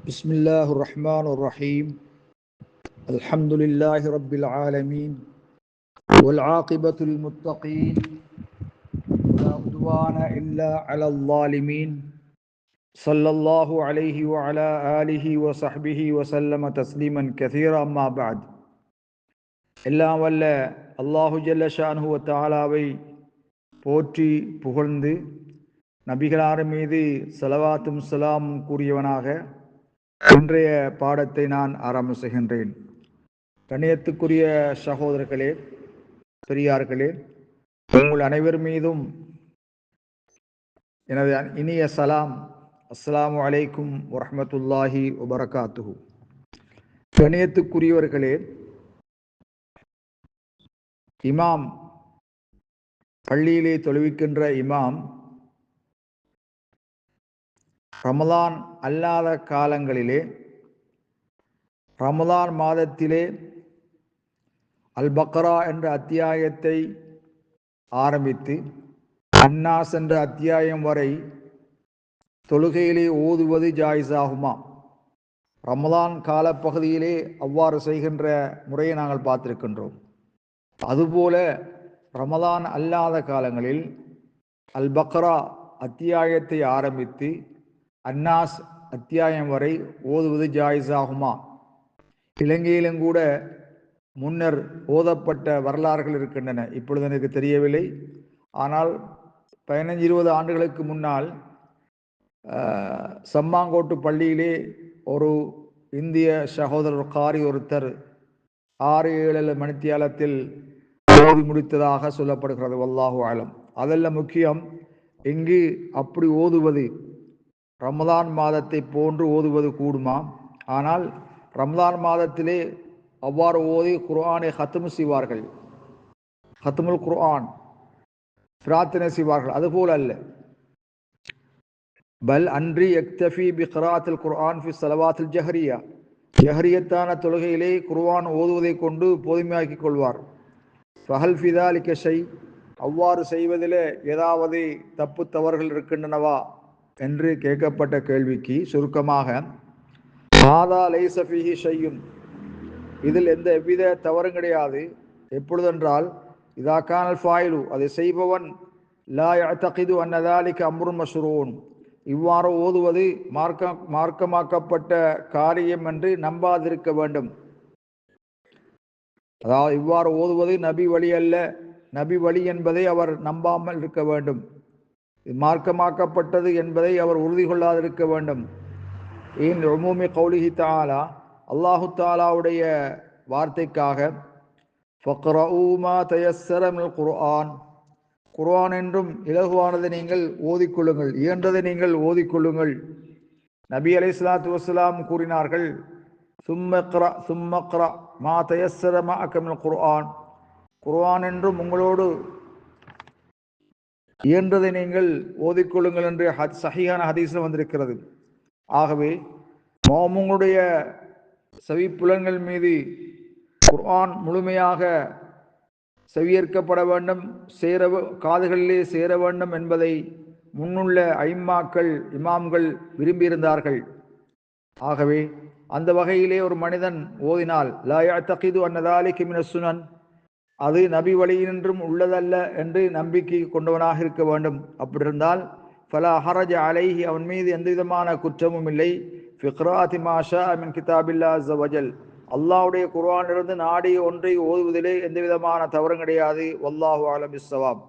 بسم الله الرحمن الرحيم الحمد لله رب العالمين والعاقبة للمتقين ولا عدوان إلا على الظالمين صلى الله عليه وعلى آله وصحبه وسلم تسليما كثيرا أما بعد எல்லாம் வல்ல அல்லாஹு ஜல்ல ஷான்ஹு வ தஆலாவை போற்றி புகழ்ந்து நபிகளார் மீது ஸலவாத்தும் ஸலாமும் கூறியவனாக இன்றைய பாடத்தை நான் ஆரம்ப செய்கின்றேன். கண்ணியத்துக்குரிய சகோதரர்களே, பெரியார்களே, உங்கள் அனைவர் மீதும் எனது இனிய சலாம். அஸ்ஸலாமு அலைக்கும் வரஹ்மத்துல்லாஹி வபரகாத்துஹு. கண்ணியத்துக்குரியவர்களே, இமாம், பள்ளியிலே தொழுவிக்கின்ற இமாம் ரமலான் அல்லாத காலங்களிலே, ரமலான் மாதத்திலே அல் பக்ரா என்ற அத்தியாயத்தை ஆரம்பித்து அன்னாஸ் என்ற அத்தியாயம் வரை தொழுகையிலே ஓதுவது ஜாயிஸாகுமா? ரமலான் காலப்பகுதியிலே அவ்வாறு செய்கின்ற முறையை நாங்கள் பார்த்திருக்கின்றோம். அதுபோல ரமலான் அல்லாத காலங்களில் அல் பக்ரா அத்தியாயத்தை ஆரம்பித்து அன்னாஸ் அத்தியாயம் வரை ஓதுவது ஜாயிஸாகுமா? இலங்கையிலும் கூட முன்னர் ஓதப்பட்ட வரலாறுகள் இருக்கின்றன. இப்பொழுது எனக்கு தெரியவில்லை. ஆனால் 15-20 ஆண்டுகளுக்கு முன்னால் சம்மாங்கோட்டு பள்ளியிலே ஒரு இந்திய சகோதரர் காரி ஒருத்தர் 6-7 மணித்தியாலத்தில் ஓதி முடித்ததாக சொல்லப்படுகிறது. வல்லாஹு ஆலம். அதெல்லாம் முக்கியம். இங்கு அப்படி ஓதுவது ரமலான் மாதத்தை போன்று ஓதுவது கூடுமா? ஆனால் ரமலான் மாதத்திலே அவ்வாறு ஓதி குர்ஆனை ஹத்ம் செய்வார்கள். ஹத்முல் குர்ஆன் பிரார்த்தனை செய்வார்கள். அதுபோல் அல்ல. பல் அன்றி யக்தஃபி பி கிராஅத்தில் குர்ஆன் ஃபி ஸலவாத்தில் ஜஹரியா, ஜஹரியத்தான தொழுகையிலே குர்ஆன் ஓதுவதை கொண்டு போதுமையாக்கிக் கொள்வார். ஃபஹல் ஃபி ஸாலிக ஷை, அவ்வாறு செய்வதிலே ஏதாவது தப்பு தவறுகள் இருக்கின்றனவா என்று கேட்கப்பட்ட கேள்விக்கு சுருக்கமாக ஹாதா லைஸ ஃபீஹி ஷையுன், இதில் எவ்வித தவறும் கிடையாது. எப்பொழுதென்றால் இதா கானல் ஃபாயிலு, அதை செய்பவன் லா யஅதகிது அன்ன ஸாலிக அம்ருன் மஷ்ரூன், இவ்வாறு ஓதுவது மார்க்கமாக்கப்பட்ட காரியம் என்று நம்பாதிருக்க வேண்டும். அதாவது இவ்வாறு ஓதுவது நபி வழி அல்ல, நபி வழி என்பதை அவர் நம்பாமல் இருக்க வேண்டும். மார்க்கமாக்கப்பட்டது என்பதை அவர் உறுதி கொள்ளாதிருக்க வேண்டும். ஏன் உமூமி கௌலிஹி தஆலா, அல்லாஹு தஆலாவுடைய வார்த்தைக்காக ஃபக்ரஊ மா தயஸ்ஸர மினல் குர்ஆன், குர்ஆன் என்றும் இலகுவானதை நீங்கள் ஓதிக்கொள்ளுங்கள், இயன்றதை நீங்கள் ஓதிக்கொள்ளுங்கள். நபி அலைஹிஸ்ஸலாத்து வஸ்ஸலாம் கூறினார்கள், சும்மக்ரா மா தயஸ்ஸர மஅக மினல் குர்ஆன், குர்ஆன் என்றும் உங்களோடு இயன்றதை நீங்கள் ஓதிக்கொள்ளுங்கள் என்று சஹீஹான ஹதீஸில் வந்திருக்கிறது. ஆகவே மோமுங்களுடைய செவிப்புலன்கள் மீது குர்ஆன் முழுமையாக செவியேற்கப்பட வேண்டும், காதுகளிலே சேர வேண்டும் என்பதை முன்னுள்ள ஐம்மாக்கள், இமாம்கள் விரும்பியிருந்தார்கள். ஆகவே அந்த வகையிலே ஒரு மனிதன் ஓதினால் லா யஅதகிது அன்ன ஸாலிக மினஸ் சுனன், அது நபி வழியினின்றும் உள்ளதல்ல என்று நம்பிக்கை கொண்டவனாக இருக்க வேண்டும். அப்படி இருந்தால் ஃபலா ஹரஜ அலைஹி, அவன் மீது எந்த விதமான குற்றமும் இல்லை. ஃபி கிராஅத்தி மா ஷாஅ மின் கிதாபில்லாஹ் அஸ்ஸ வஜல், அல்லாஹ்வுடைய குர்ஆனிலிருந்து நாடிய ஒன்றை ஓதுவதிலே எந்த விதமான தவறும் கிடையாது. வல்லாஹு அலம் பிஸ்ஸவாப்.